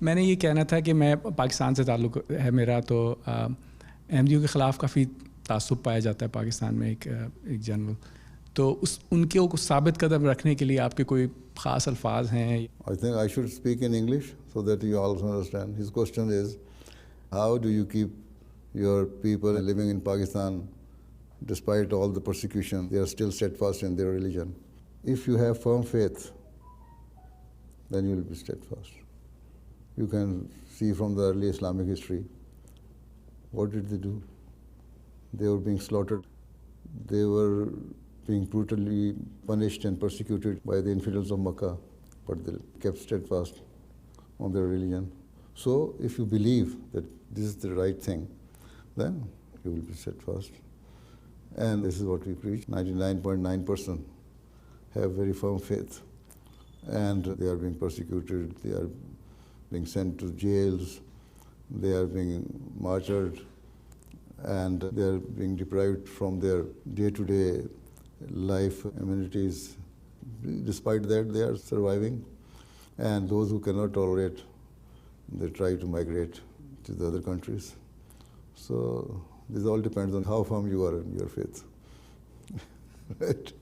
میں نے یہ کہنا تھا کہ میں پاکستان سے تعلق ہے میرا, تو احمدیوں کے خلاف کافی تعصب پایا جاتا ہے پاکستان میں ایک جنرل, تو ان کے کو ثابت قدم رکھنے کے لیے آپ کے کوئی خاص الفاظ ہیں؟ I think I should speak in English so that you also understand. His question is, how do you keep your people living in Pakistan despite all the persecution? They are still steadfast in their religion. If you have firm faith, then you will be steadfast. You can see from the early Islamic history, what did they do? They were being slaughtered. They were being brutally punished and persecuted by the infidels of Makkah, but they kept steadfast on their religion. So if you believe that this is the right thing, then you will be steadfast. And this is what we preach. 99.9% have very firm faith, and they are being persecuted, they are being sent to jails, they are being martyred, and they are being deprived from their day-to-day life amenities. Despite that, they are surviving, and those who cannot tolerate, they try to migrate to the other countries. So this all depends on how firm you are in your faith. Right?